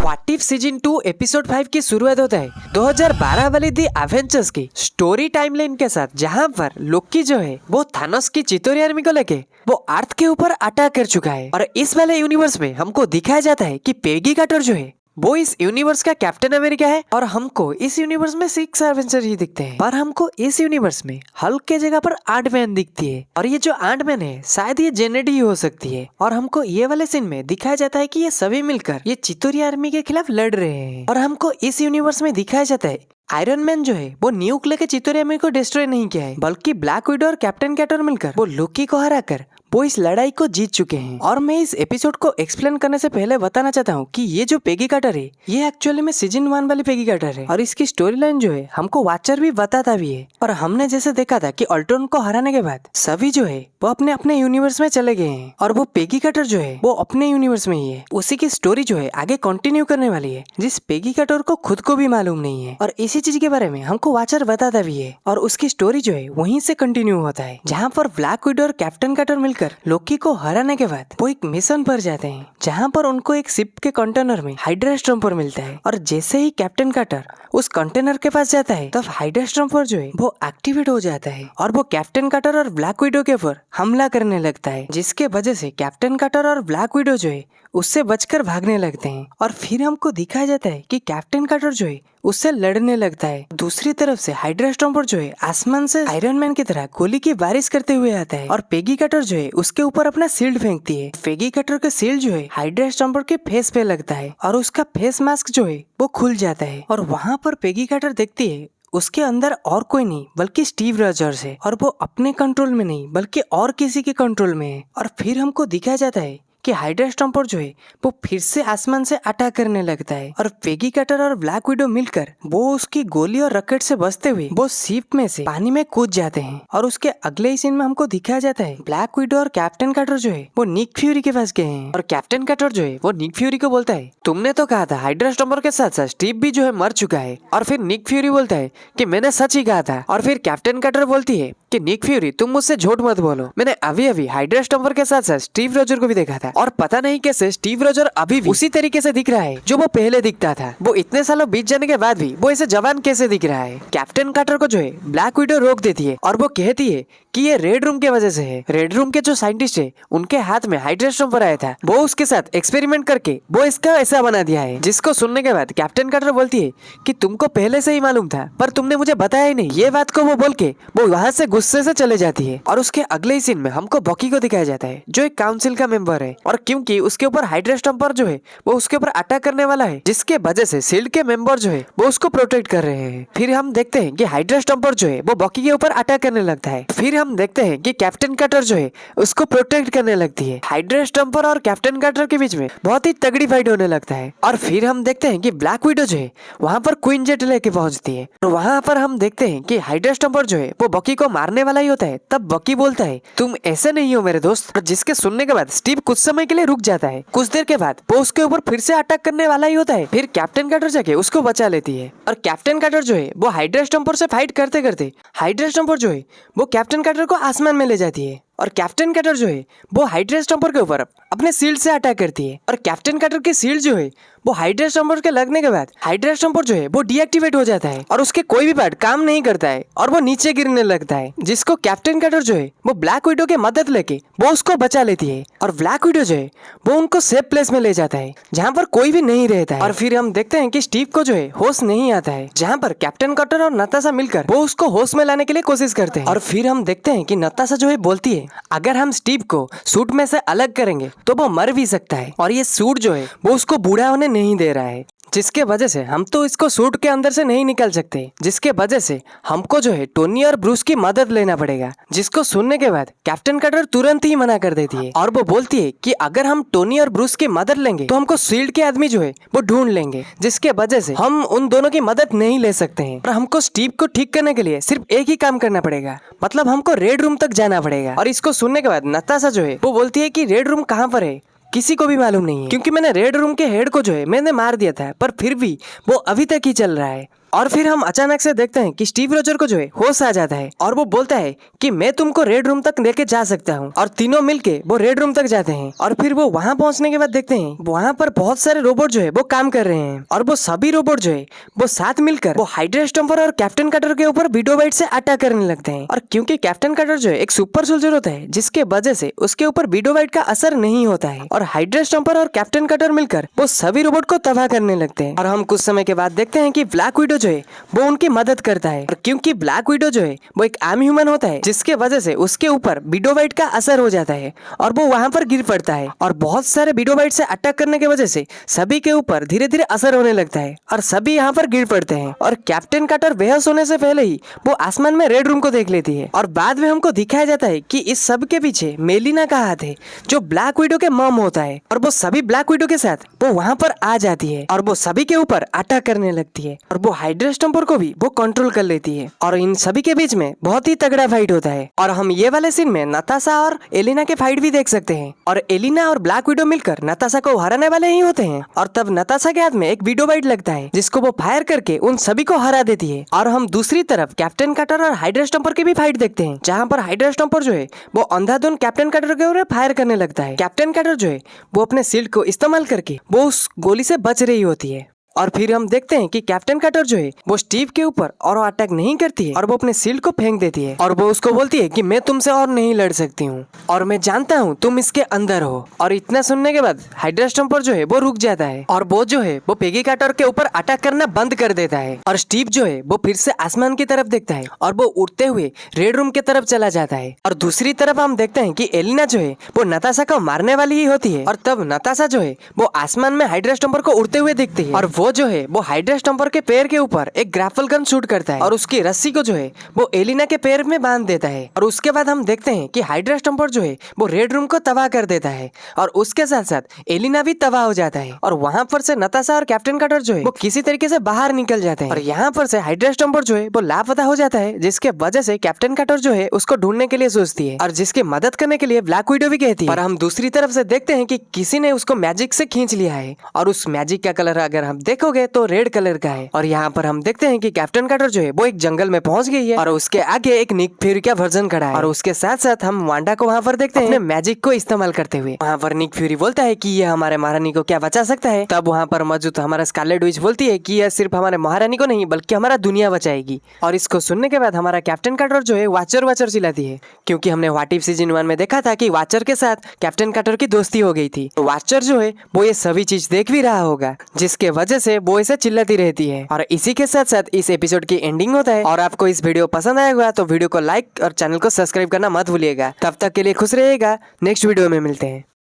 What if season 2 episode 5 की शुरुआत होता है 2012 वाली दी एवेंजर्स की स्टोरी टाइमलाइन के साथ, जहां पर लोकी जो है वो थानोस की चितौरी आर्मी को लेके वो अर्थ के ऊपर अटैक कर चुका है। और इस वाले यूनिवर्स में हमको दिखाया जाता है कि पेगी कार्टर जो है वो इस यूनिवर्स का कैप्टन अमेरिका है और हमको इस यूनिवर्स में 6 एवेंजर ही दिखते हैं। पर हमको इस यूनिवर्स में हल्क के जगह पर आंट-मैन दिखती है और ये जो आंट-मैन है शायद ये जेनेट ही हो सकती है। और हमको ये वाले सीन में दिखाया जाता है कि ये सभी मिलकर ये चितौरी आर्मी के खिलाफ लड़ रहे हैं। और हमको इस यूनिवर्स में दिखाया जाता है आयरन मैन जो है वो न्यूक लेके चितौरी आर्मी को डिस्ट्रॉय नहीं किया है, बल्कि ब्लैक विडो और कैप्टन कैटर मिलकर वो लोकी को हराकर वो इस लड़ाई को जीत चुके हैं। और मैं इस एपिसोड को एक्सप्लेन करने से पहले बताना चाहता हूँ कि ये जो पेगी कार्टर है ये एक्चुअली में सीजन 1 वाली पेगी कार्टर है और इसकी स्टोरी लाइन जो है हमको वॉचर भी बताता भी है। और हमने जैसे देखा था कि अल्ट्रॉन को हराने के बाद सभी जो है वो अपने अपने यूनिवर्स में चले गए हैं और वो पेगी कार्टर जो है वो अपने यूनिवर्स में ही है। उसी की स्टोरी जो है आगे कंटिन्यू करने वाली है, जिस पेगी कार्टर को खुद को भी मालूम नहीं है। और इसी चीज के बारे में हमको वॉचर बताता भी है और उसकी स्टोरी जो है वहीं से कंटिन्यू होता है, जहाँ पर ब्लैक विडो और कैप्टन कार्टर मिलकर लोकी को हराने के बाद वो एक मिशन पर जाते हैं, जहाँ पर उनको एक शिप के कंटेनर में हाइड्रा स्टॉम्पर मिलता है। और जैसे ही कैप्टन कार्टर उस कंटेनर के पास जाता है तब हाइड्रा स्टॉम्पर जो है वो एक्टिवेट हो जाता है और वो कैप्टन कार्टर और ब्लैक विडो के ऊपर हमला करने लगता है, जिसके वजह से कैप्टन कार्टर और ब्लैक विडो जो है उससे बचकर भागने लगते हैं। और फिर हमको दिखाया जाता है कि कैप्टन कार्टर जो है उससे लड़ने लगता है। दूसरी तरफ से हाइड्रा स्टॉम्पर जो है आसमान से आयरन मैन की तरह गोली की बारिश करते हुए आता है और पेगी कार्टर जो है उसके ऊपर अपना शील्ड फेंकती है। पेगी कार्टर का शील्ड जो है हाइड्रा स्टॉम्पर के फेस पे लगता है और उसका फेस मास्क जो है वो खुल जाता है। और वहाँ पर पेगी कार्टर देखती है उसके अंदर और कोई नहीं बल्कि स्टीव रॉजर्स है और वो अपने कंट्रोल में नहीं बल्कि और किसी के कंट्रोल में है। और फिर हमको दिखाया जाता है कि हाइड्रा स्टॉम्पर जो है वो फिर से आसमान से अटैक करने लगता है और पेगी कार्टर और ब्लैक विडो मिलकर वो उसकी गोली और रॉकेट से बचते हुए वो शिप में से पानी में कूद जाते हैं। और उसके अगले ही सीन में हमको दिखाया जाता है ब्लैक विडो और कैप्टन कार्टर जो है वो निक फ्यूरी के पास गए हैं और कैप्टन कार्टर जो है वो निक फ्यूरी को बोलता है तुमने तो कहा था हाइड्रा स्टॉम्पर के साथ साथ स्टीव भी जो है मर चुका है। और फिर निक फ्यूरी बोलता है कि मैंने सच ही कहा था। और फिर कैप्टन कार्टर बोलती है कि निक फ्यूरी तुम मुझसे झूठ मत बोलो, मैंने अभी अभी हाइड्रा स्टॉम्पर के साथ साथ स्टीव रॉजर को भी देखा था और पता नहीं कैसे स्टीव रॉजर अभी भी उसी तरीके से दिख रहा है जो वो पहले दिखता था। वो इतने सालों बीत जाने के बाद भी वो ऐसे जवान कैसे दिख रहा है। कैप्टन कार्टर को जो है ब्लैक विडो रोक देती है और वो कहती है कि ये रेड रूम की वजह से है। रेड रूम के जो साइंटिस्ट है उनके हाथ में हाइड्रा स्टॉम्पर आया था, वो उसके साथ एक्सपेरिमेंट करके वो इसका ऐसा बना दिया है। जिसको सुनने के बाद कैप्टन कार्टर बोलती है कि तुमको पहले से ही मालूम था पर तुमने मुझे बताया ही नहीं। ये बात को वो बोल के वो वहाँ से गुस्से से चले जाती है। और उसके अगले ही सीन में हमको बॉकी को दिखाया जाता है जो एक काउंसिल का मेंबर है और क्योंकि उसके ऊपर हाइड्रा स्टॉम्पर जो है वो उसके ऊपर अटैक करने वाला है, जिसके वजह से शील्ड के मेंबर जो है वो उसको प्रोटेक्ट कर रहे हैं। फिर हम देखते हैं कि हाइड्रा स्टॉम्पर जो है वो बॉकी के ऊपर अटैक करने लगता है। फिर हम देखते हैं कि कैप्टन कार्टर जो है उसको प्रोटेक्ट करने लगती है। हाइड्रा स्टॉम्पर और कैप्टन कार्टर के बीच में बहुत ही तगड़ी फाइट होने लगता है। और फिर हम देखते हैं कि ब्लैक विडो जो है वहाँ पर क्वीन जेट लेके पहुंचती है और वहाँ पर हम देखते हैं कि हाइड्रा स्टॉम्पर जो है वो बॉकी को मारने वाला ही होता है। तब बॉकी बोलता है तुम ऐसे नहीं हो मेरे दोस्त, जिसके सुनने के बाद स्टीव कुछ समय के लिए रुक जाता है। कुछ देर के बाद वो उसके ऊपर फिर से अटैक करने वाला ही होता है। फिर कैप्टन कार्टर जाके उसको बचा लेती है और कैप्टन कार्टर जो है वो हाइड्रा स्टॉम्पर से फाइट करते करते हाइड्रा स्टॉम्पर जो है वो कैप्टन कार्टर को आसमान में ले जाती है और कैप्टन कार्टर जो है वो हाइड्रा स्टॉम्पर के ऊपर अपने शील्ड से अटैक करती है। और कैप्टन कार्टर की शील्ड जो है वो हाइड्रा स्टॉम्पर के लगने के बाद हाइड्रा स्टॉम्पर जो है वो डीएक्टिवेट हो जाता है और उसके कोई भी पार्ट काम नहीं करता है और वो नीचे गिरने लगता है, जिसको कैप्टन कार्टर जो है वो ब्लैक विडो की मदद लेके वो उसको बचा लेती है। और ब्लैक विडो जो है वो उनको सेफ प्लेस में ले जाता है जहाँ पर कोई भी नहीं रहता है। और फिर हम देखते हैं कि स्टीव को जो है होश नहीं आता है, जहाँ पर कैप्टन कार्टर और नताशा मिलकर वो उसको होश में लाने के लिए कोशिश करते हैं। और फिर हम देखते हैं कि नताशा जो है बोलती है अगर हम स्टीव को सूट में से अलग करेंगे तो वो मर भी सकता है और ये सूट जो है वो उसको बूढ़ा होने नहीं दे रहा है, जिसके वजह से हम तो इसको सूट के अंदर से नहीं निकल सकते, जिसके वजह से हमको जो है टोनी और ब्रूस की मदद लेना पड़ेगा। जिसको सुनने के बाद कैप्टन कार्टर तुरंत ही मना कर देती है और वो बोलती है कि अगर हम टोनी और ब्रूस की मदद लेंगे तो हमको शील्ड के आदमी जो है वो ढूंढ लेंगे, जिसके वजह से हम उन दोनों की मदद नहीं ले सकते हैं। और हमको स्टीव को ठीक करने के लिए सिर्फ एक ही काम करना पड़ेगा, मतलब हमको रेड रूम तक जाना पड़ेगा। और इसको सुनने के बाद नताशा जो है वो बोलती है कि रेड रूम कहाँ पर है किसी को भी मालूम नहीं है, क्योंकि मैंने रेड रूम के हेड को जो है मैंने मार दिया था पर फिर भी वो अभी तक ही चल रहा है। और फिर हम अचानक से देखते हैं कि स्टीव रोजर को जो है होश आ जाता है और वो बोलता है कि मैं तुमको रेड रूम तक लेके जा सकता हूँ। और तीनों मिलके वो रेड रूम तक जाते हैं और फिर वो वहाँ पहुँचने के बाद देखते हैं वहाँ पर बहुत सारे रोबोट जो है वो काम कर रहे हैं और वो सभी रोबोट जो है वो साथ मिलकर वो हाइड्रा स्टम्पर और कैप्टन कटर के ऊपर बीटोबाइट से अटैक करने लगते हैं। और क्योंकि कैप्टन कटर जो है एक सुपर सोल्जर होता है जिसके वजह से उसके ऊपर बीटोबाइट का असर नहीं होता है और हाइड्रा स्टम्पर और कैप्टन कटर मिलकर वो सभी रोबोट को तबाह करने लगते हैं। और हम कुछ समय के बाद देखते हैं कि ब्लैक विडो जो है वो उनकी मदद करता है और क्योंकि ब्लैक विडो जो है वो एक आम ह्यूमन होता है जिसके वजह से उसके ऊपर बीटोबाइट का असर हो जाता है और वो वहां पर गिर पड़ता है और बहुत सारे बीटोबाइट से अटैक करने की वजह से सभी के ऊपर धीरे धीरे असर होने लगता है और सभी यहाँ पर गिर पड़ते हैं। और कैप्टन कटर बेहोश होने से पहले ही वो आसमान में रेड रूम को देख लेती है और बाद में हमको दिखाया जाता है कि इस सब के पीछे मेलिना का हाथ है जो ब्लैक विडो के मॉम होता है और वो सभी ब्लैक विडो के साथ वो वहां पर आ जाती है और वो सभी के ऊपर अटैक करने लगती है और वो हाइड्रा स्टम्पर को भी वो कंट्रोल कर लेती है और इन सभी के बीच में बहुत ही तगड़ा फाइट होता है। और हम ये वाले सीन में नताशा और एलिना के फाइट भी देख सकते हैं और एलिना और ब्लैक विडो मिलकर नताशा को हराने वाले ही होते हैं और तब नताशा के हाथ में एक बीटोबाइट लगता है जिसको वो फायर करके उन सभी को हरा देती है। और हम दूसरी तरफ कैप्टन कटर और हाइड्रा स्टम्पर की भी फाइट देखते हैं जहाँ पर हाइड्रा स्टम्पर जो है वो अंधाधुन कैप्टन कटर के ऊपर फायर करने लगता है। कैप्टन कटर जो है वो अपने शील्ड को इस्तेमाल करके वो उस गोली से बच रही होती है और फिर हम देखते हैं कि कैप्टन कटर जो है वो स्टीव के ऊपर और अटैक नहीं करती है और वो अपने शील्ड को फेंक देती है और वो उसको बोलती है कि मैं तुमसे और नहीं लड़ सकती हूँ और मैं जानता हूँ तुम इसके अंदर हो। और इतना सुनने के बाद हाइड्रा स्टम्पर जो है वो रुक जाता है और वो जो है वो पेगी कार्टर के ऊपर अटैक करना बंद कर देता है और स्टीव जो है वो फिर से आसमान की तरफ देखता है और वो उड़ते हुए रेड रूम की तरफ चला जाता है। और दूसरी तरफ हम देखते हैं कि एलिना जो है वो नताशा को मारने वाली ही होती है और तब नताशा जो है वो आसमान में हाइड्रा स्टम्पर को उड़ते हुए देखती है और वो जो है वो हाइड्रा स्टम्पर के पैर के ऊपर एक ग्रैपल गन शूट करता है और उसकी रस्सी को जो है वो एलिना के पैर में बांध देता है। और उसके बाद हम देखते हैं कि हाइड्रा स्टम्पर जो है वो रेड रूम को तबाह कर देता है और उसके साथ साथ एलिना भी तबाह हो जाता है और वहां पर से नताशा और कैप्टन कटर जो है वो किसी तरीके से बाहर निकल जाते हैं और यहाँ पर से हाइड्रा स्टम्पर जो है वो लापता हो जाता है जिसके वजह से कैप्टन कटर जो है उसको ढूंढने के लिए सोचती है और जिसकी मदद करने के लिए ब्लैक विडो भी कहती है। और हम दूसरी तरफ से देखते हैं कि किसी ने उसको मैजिक से खींच लिया है और उस मैजिक का कलर अगर हम देखोगे तो रेड कलर का है। और यहाँ पर हम देखते हैं कि कैप्टन कटर जो है वो एक जंगल में पहुंच गई है और उसके आगे एक निक फ्यूरी का वर्जन खड़ा है और उसके साथ साथ हम वांडा को वहाँ पर देखते हैं अपने मैजिक को इस्तेमाल करते हुए। वहाँ पर निक फ्यूरी बोलता है कि ये हमारे महारानी को क्या बचा सकता है। तब वहाँ पर मौजूद हमारा स्कारलेट विच बोलती है कि यह सिर्फ हमारे महारानी को नहीं बल्कि हमारा दुनिया बचाएगी। और इसको सुनने के बाद हमारा कैप्टन कटर जो है वाचर वाचर चिल्लाती है क्योंकि हमने व्हाट इफ सीजन 1 में देखा था कि वाचर के साथ कैप्टन कटर की दोस्ती हो गई थी। तो वाचर जो है वो ये सभी चीज देख भी रहा होगा जिसके वजह से वो इसे चिल्लाती रहती है। और इसी के साथ साथ इस एपिसोड की एंडिंग होता है। और आपको इस वीडियो पसंद आएगा तो वीडियो को लाइक और चैनल को सब्सक्राइब करना मत भूलिएगा। तब तक के लिए खुश रहिएगा। नेक्स्ट वीडियो में मिलते हैं।